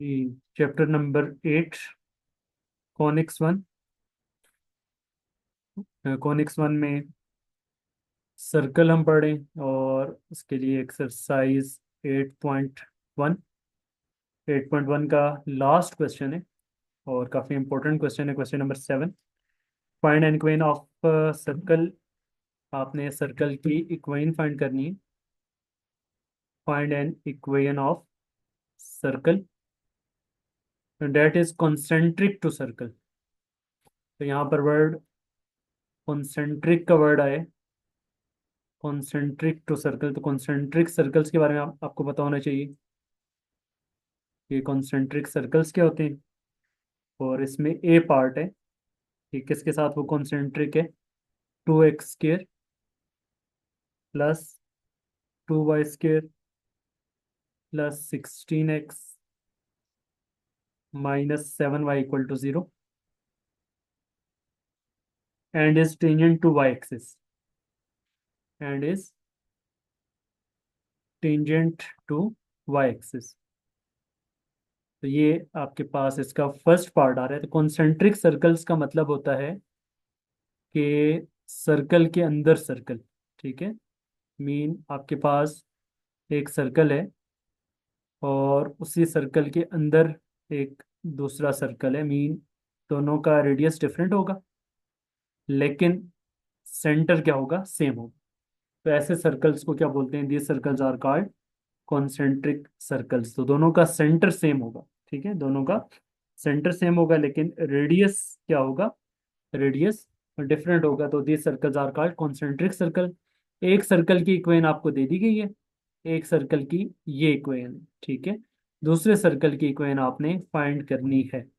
Chapter number 8 conics one. Conics one में circle हम पढ़ें और उसके लिए एक्सरसाइज 8.1। 8.1 का लास्ट क्वेश्चन है और काफ़ी इंपॉर्टेंट क्वेश्चन है, question number 7। Find an equation of circle. आपने सर्कल की इक्वेशन फाइंड करनी है। Find an equation of circle that is concentric to circle. तो यहाँ पर वर्ड कॉन्सेंट्रिक का वर्ड आए, कॉन्सेंट्रिक टू सर्कल। तो कॉन्सेंट्रिक सर्कल्स के बारे में आपको पता होना चाहिए कि कॉन्सेंट्रिक सर्कल्स क्या होते हैं। और इसमें ए पार्ट है कि किसके साथ वो कॉन्सेंट्रिक है। 2x² plus 2y² plus 16x minus 7y equal to 0 and is tangent to y axis. And is tangent to y axis. तो ये आपके पास इसका फर्स्ट पार्ट आ रहा है। तो कॉन्सेंट्रिक सर्कल्स का मतलब होता है कि सर्कल के अंदर सर्कल। ठीक है, मीन आपके पास एक सर्कल है और उसी सर्कल के अंदर एक दूसरा सर्कल है, मीन दोनों का रेडियस डिफरेंट होगा लेकिन सेंटर क्या होगा, सेम होगा। तो ऐसे सर्कल्स को क्या बोलते हैं, these circles are called concentric circles. तो दोनों का सेंटर सेम होगा। ठीक है, दोनों का सेंटर सेम होगा लेकिन रेडियस क्या होगा, रेडियस डिफरेंट होगा। तो these circles are called concentric circle. एक सर्कल की इक्वेशन आपको दे दी गई है, एक सर्कल की ये इक्वेशन है। ठीक है, दूसरे सर्कल की इक्वेशन आपने फाइंड करनी है।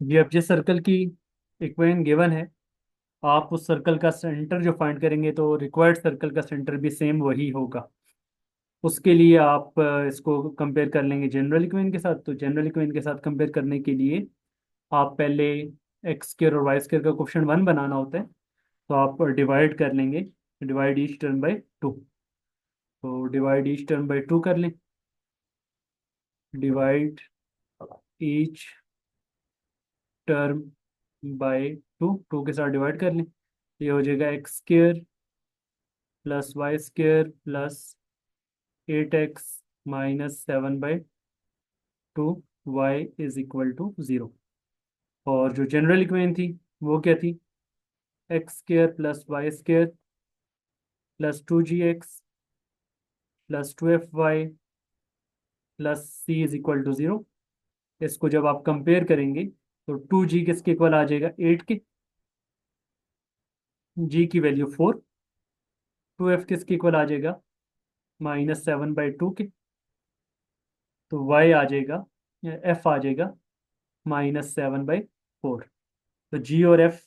ये अब जिस सर्कल की इक्वेशन गिवन है, आप उस सर्कल का सेंटर जो फाइंड करेंगे तो रिक्वायर्ड सर्कल का सेंटर भी सेम वही होगा। उसके लिए आप इसको कंपेयर कर लेंगे जनरल इक्वेशन के साथ। तो जनरल इक्वेशन के साथ कंपेयर करने के लिए आप पहले x² और y² का क्वेश्चन 1 बनाना होता है। तो आप डिवाइड कर लेंगे, डिवाइड ईच टर्म बाय 2। तो डिवाइड ईच टर्म बाय 2 कर लें। डिवाइड ईच टर्म बाय 2, 2 के साथ डिवाइड कर लें। ये हो जाएगा x² plus y² plus 8x minus 7/2 y is equal to 0। और जो जनरल इक्वेशन थी वो क्या थी, x² plus y² plus 2gx plus 2fy plus c is equal to 0। इसको जब आप कंपेयर करेंगे तो 2g किसके इक्वल आ जाएगा, 8 के। g की वैल्यू 4। 2f किसके इक्वल आ जाएगा, -7/2 के। तो y आ जाएगा, f आ जाएगा -7/4। तो g और f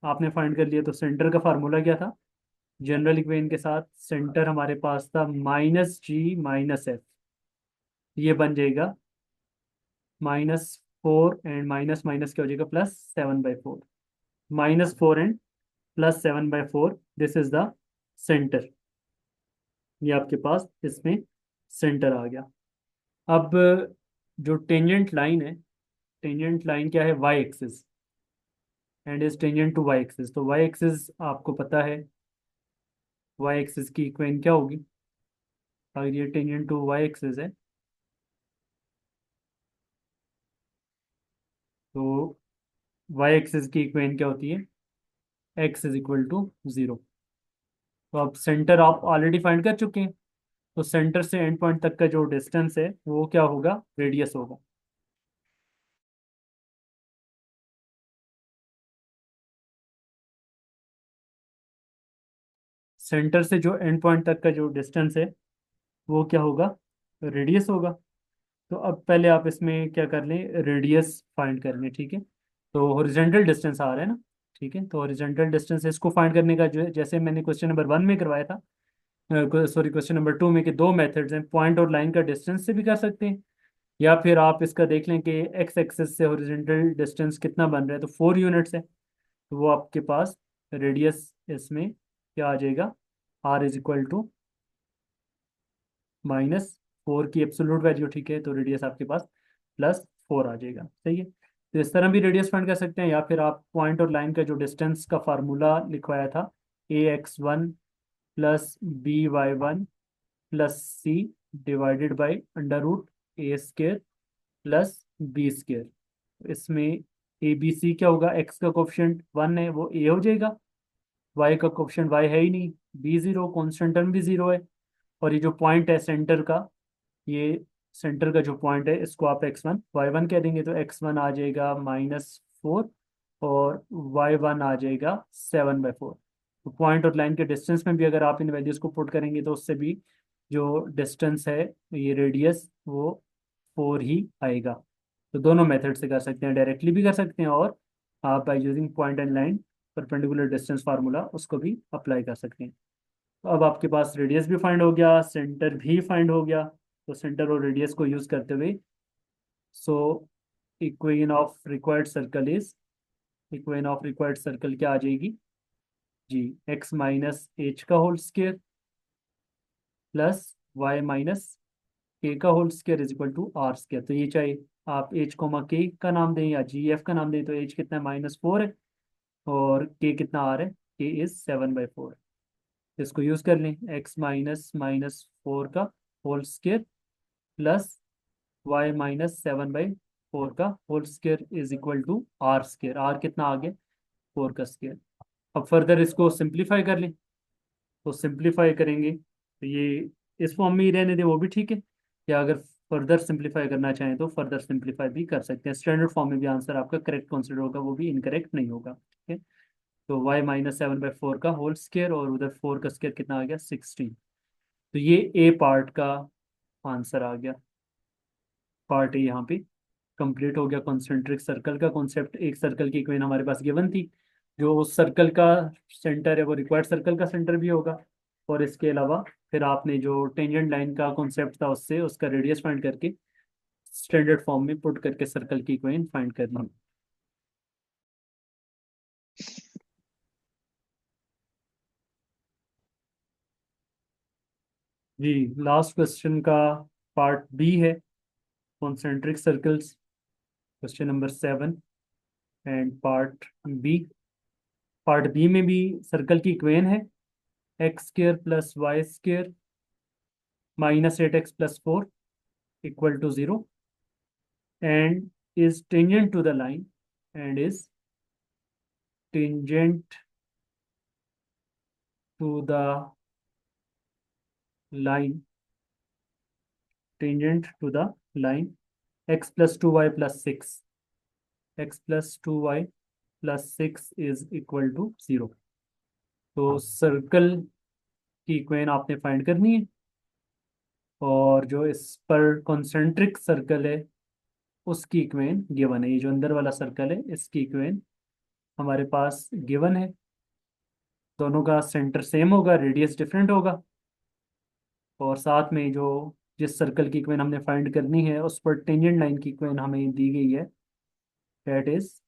आपने फाइंड कर लिया। तो सेंटर का फार्मूला क्या था, जनरल इक्वेशन के साथ सेंटर हमारे पास था -g - f। ये बन जाएगा -4 एंड माइनस माइनस क्या हो जाएगा, +7/4। -4 and +7/4, this is the centre. ये आपके पास इसमें सेंटर आ गया। अब जो टेंजेंट लाइन है, टेंजेंट लाइन क्या है, y axis and is tangent to y axis. तो वाई एक्सिस आपको पता है, वाई एक्सिस की इक्वेशन क्या होगी। अगर ये टेंजेंट टू वाई एक्सिस है तो वाई एक्सिस की इक्वेशन क्या होती है, एक्स इज इक्वल टू 0। तो अब सेंटर आप ऑलरेडी फाइंड कर चुके हैं। तो सेंटर से एंड पॉइंट तक का जो डिस्टेंस है वो क्या होगा, रेडियस होगा। सेंटर से जो एंड पॉइंट तक का जो डिस्टेंस है वो क्या होगा, रेडियस होगा। तो अब पहले आप इसमें क्या कर लें, रेडियस फाइंड कर लें। ठीक है, तो हॉरिजॉन्टल डिस्टेंस आ रहा है ना। ठीक है, तो हॉरिजॉन्टल डिस्टेंस इसको फाइंड करने का जो है, जैसे मैंने क्वेश्चन नंबर 1 में करवाया था, सॉरी क्वेश्चन नंबर 2 में, कि दो मेथड्स हैं, पॉइंट और लाइन का डिस्टेंस से भी कर सकते हैं या फिर आप इसका देख लें कि एक्स एक्सिस से हॉरिजॉन्टल डिस्टेंस कितना बन रहा है, तो 4 यूनिट्स है, तो वो आपके पास रेडियस इसमें क्या आ जाएगा, आर इज इक्वल टू -4 की एब्सोल्यूट वैल्यू, ठीक है, तो रेडियस आपके पास +4 आ जाएगा। सही है, तो इस तरह भी रेडियस फाइंड कर सकते हैं, या फिर आप पॉइंट और लाइन का जो डिस्टेंस का फार्मूला लिखवाया था, ax1 plus by1 plus c divided by √a² plus b², इसमें ए बी सी क्या होगा, एक्स का कोफिशिएंट 1 है वो ए हो जाएगा, वाई का कोफिशिएंट वाई है ही नहीं, बी ज़ीरो, कॉन्स्टेंट टर्म भी ज़ीरो है, और ये जो पॉइंट है सेंटर का, ये सेंटर का जो पॉइंट है इसको आप x1 y1 कह देंगे, तो x1 आ जाएगा -4 और y1 आ जाएगा 7/4। तो पॉइंट और लाइन के डिस्टेंस में भी अगर आप इन वैल्यूज को पुट करेंगे तो उससे भी जो डिस्टेंस है, ये रेडियस, वो 4 ही आएगा। तो दोनों मेथड से कर सकते हैं, डायरेक्टली भी कर सकते हैं, और आप by using point and line perpendicular distance formula उसको भी अप्लाई कर सकते हैं। तो अब आपके पास रेडियस भी फाइंड हो गया, सेंटर भी फाइंड हो गया, तो सेंटर और रेडियस को यूज करते हुए, so equation of required circle is, equation of required circle क्या आ जाएगी जी, x माइनस एच का whole square plus y minus k का whole square is equal to r square. तो ये चाहे आप एच कोमा के का नाम दें या जी एफ का नाम दें, तो एच कितना है, -4 है, और के कितना आर है, के इज 7/4। इसको यूज कर लें, x माइनस -4 का होल स्क्वायर प्लस वाई -7/4 का whole square is equal to r square, r कितना आ गया, 4 का स्क्वायर। अब फर्दर इसको सिंप्लीफाई कर लें, तो सिंप्लीफाई करेंगे तो ये इस फॉर्म में ही रहने दें वो भी ठीक है, या अगर फर्दर सिंप्लीफाई करना चाहें तो फर्दर सिंप्लीफाई भी कर सकते हैं, स्टैंडर्ड फॉर्म में भी आंसर आपका करेक्ट कंसिडर होगा, वो भी इनकरेक्ट नहीं होगा, ठीक है। तो y -7/4 का होल स्क्वायर और उधर 4 का स्क्वायर कितना आ गया, 16। तो ये ए पार्ट का आंसर आ गया, पार्ट ए यहाँ पे कंप्लीट हो गया। कॉन्सेंट्रिक सर्कल का कॉन्सेप्ट, एक सर्कल की इक्वेशन हमारे पास गिवन थी, जो उस सर्कल का सेंटर है वो रिक्वायर्ड सर्कल का सेंटर भी होगा, और इसके अलावा फिर आपने जो टेंजेंट लाइन का कॉन्सेप्ट था उससे उसका रेडियस फाइंड करके स्टैंडर्ड फॉर्म में पुट करके सर्कल की इक्वेशन फाइंड करनी। जी, लास्ट क्वेश्चन का पार्ट बी है, concentric circles, question number 7 and b part b में भी सर्कल की इक्वेशन है, x² plus y² -8x plus 4 equal to 0 and is tangent to the line and is tangent to the line, tangent to the line x plus 2y plus 6, x plus 2y plus 6 is equal to 0। तो circle की equation आपने find करनी है, और जो इस पर concentric circle है उसकी इक्वेशन गिवन है, ये जो अंदर वाला सर्कल है इसकी इक्वेशन हमारे पास गिवन है, दोनों का सेंटर सेम होगा, रेडियस डिफरेंट होगा, और साथ में जो जिस सर्कल की इक्वेशन हमने फाइंड करनी है उस पर टेंजेंट लाइन की इक्वेशन हमें दी गई है, that is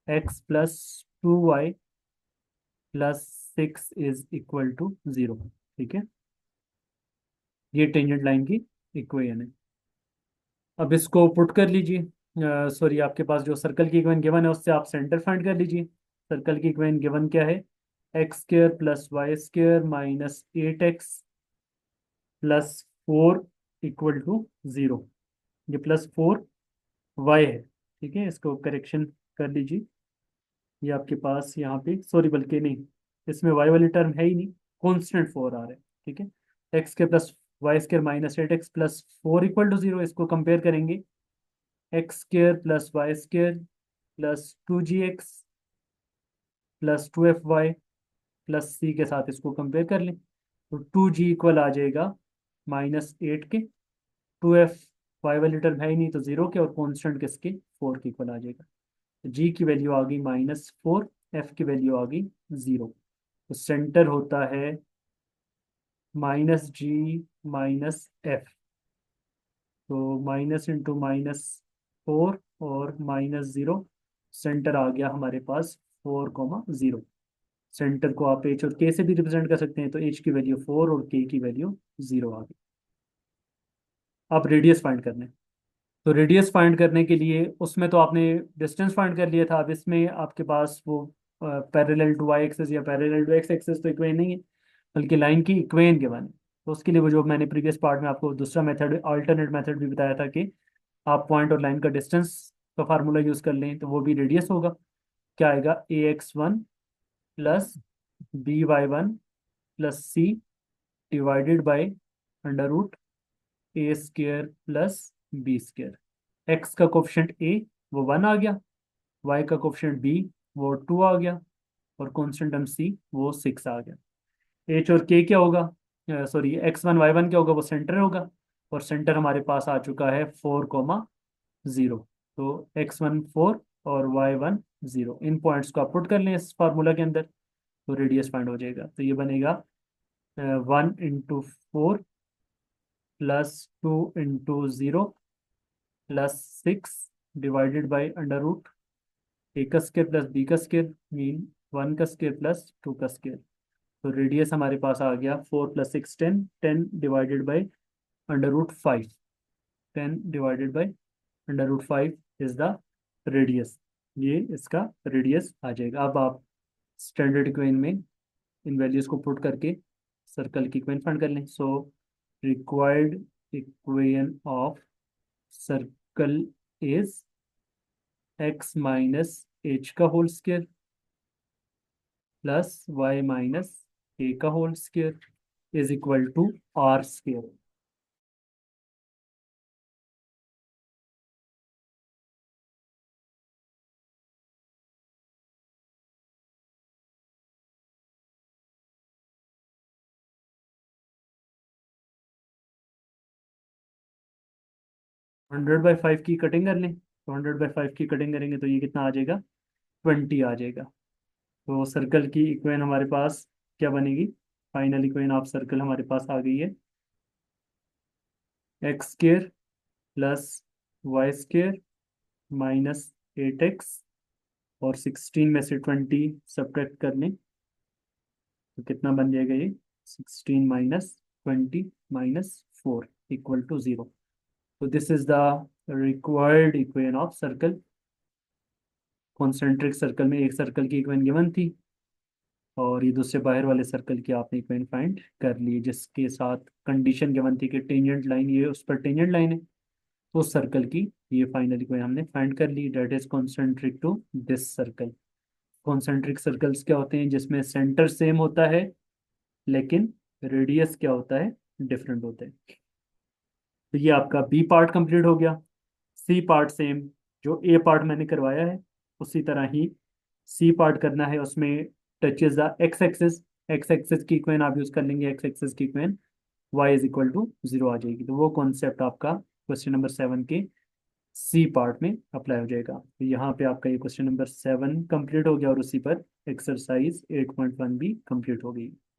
x plus 2y plus 6 is equal to 0, ठीक है, ये टेंजेंट लाइन की इक्वेशन है। अब इसको पुट कर लीजिए, सॉरी, आपके पास जो सर्कल की इक्वेशन गिवन है उससे आप सेंटर फाइंड कर लीजिए। सर्कल की इक्वेशन गिवन क्या है, x² plus y² -8x plus 4 equal to 0, ये +4 y है, ठीक है, इसको करेक्शन कर लीजिए। ये आपके पास यहाँ पे, सॉरी बल्कि नहीं, इसमें y वाली टर्म है ही नहीं, कॉन्स्टेंट 4 आ रहा है, ठीक है। x² plus y² -8x plus 4 equal to 0, इसको कंपेयर करेंगे, x² plus y² plus 2gx plus 2fy plus c के साथ इसको कंपेयर कर लें, तो 2g इक्वल आ जाएगा -8 के, 2f वाई वाली टर्म है ही नहीं तो 0 के, और कॉन्स्टेंट किसके, 4 के इक्वल आ जाएगा। जी की वैल्यू आ गई -4, एफ की वैल्यू आ गई 0, तो सेंटर होता है -g -f, तो माइनस इंटू -4 और -0, सेंटर आ गया हमारे पास 4, 0। सेंटर को आप एच और के से भी रिप्रेजेंट कर सकते हैं, तो एच की वैल्यू 4 और के की वैल्यू 0 आ गई। अब रेडियस फाइंड करना है। तो रेडियस फाइंड करने के लिए उसमें तो आपने डिस्टेंस फाइंड कर लिया था, अब इसमें आपके पास वो पैरेलल टू वाई एक्सेस या पैरेलल टू एक्स एक्सेस तो इक्वेशन नहीं है, बल्कि लाइन की इक्वेशन के बने। तो उसके लिए वो जो मैंने प्रीवियस पार्ट में आपको दूसरा मेथड, अल्टरनेट मेथड भी बताया था कि आप पॉइंट और लाइन का डिस्टेंस का फार्मूला यूज कर लें, तो वो भी रेडियस होगा। क्या आएगा, AX1 plus BY1 plus C divided by √A² plus B²। X का कोफिशिएंट A वो 1 आ गया, वाई का कोफिशिएंट B वो 2 आ गया, और कांस्टेंट टर्म C वो 6 आ गया। एच और के क्या होगा, सॉरी X1 Y1 क्या होगा, वो सेंटर होगा, और सेंटर हमारे पास आ चुका है 4, 0। तो X1 4 और Y1 0, इन पॉइंट्स को आप पुट कर लें इस फार्मूला के अंदर, तो रेडियस फाइंड हो जाएगा। तो ये बनेगा 1 × 4 plus 2 × 0 plus 6 divided by √A² plus B² mean 1² plus 2²। तो रेडियस हमारे पास आ गया 4 + 6 10, 10 divided by √5, 10 divided by √5 is the radius. ये इसका रेडियस आ जाएगा। अब आप स्टैंडर्ड इक्वेशन में इन वैल्यूज को पुट करके सर्कल की इक्वेशन फाइंड कर लें। So required equation of circle is x minus h का whole square plus y minus a का whole square is equal to r²। 100/5 की कटिंग कर लें, तो 100/5 की कटिंग करेंगे तो ये कितना आ जाएगा, 20 आ जाएगा। तो सर्कल की इक्वेशन हमारे पास क्या बनेगी, फाइनल इक्वेशन ऑफ सर्कल हमारे पास आ गई है x² plus y² minus 8x, और 16 में से 20 सब्ट्रैक्ट कर लें तो कितना बन जाएगा ये, 16 माइनस 20 माइनस 4 इक्वल टू 0। तो this is the required equation of circle. Concentric circle में एक सर्कल की इक्वेशन गिवन थी, और ये दूसरे बाहर वाले सर्कल की आपने इक्वेशन फाइंड कर ली, जिसके साथ कंडीशन गिवन थी कि टेंजेंट लाइन ये उस पर टेंजेंट लाइन है, तो उस सर्कल की ये फाइनल इक्वेशन हमने फाइंड कर ली, that is concentric to this circle. Concentric circles क्या होते हैं, जिसमें सेंटर सेम होता है लेकिन रेडियस क्या होता है, डिफरेंट होता है। तो ये आपका बी पार्ट कंप्लीट हो गया। सी पार्ट सेम, जो ए पार्ट मैंने करवाया है उसी तरह ही सी पार्ट करना है। उसमें touch is the x axis, x axis की इक्वेशन आप यूज कर लेंगे, एक्स एक्सिस की equation y is equal to 0 आ जाएगी। तो वो कॉन्सेप्ट आपका क्वेश्चन नंबर 7 के सी पार्ट में अप्लाई हो जाएगा। तो यहाँ पे आपका ये क्वेश्चन नंबर 7 कंप्लीट हो गया, और उसी पर एक्सरसाइज 8.1 भी कंप्लीट हो गई।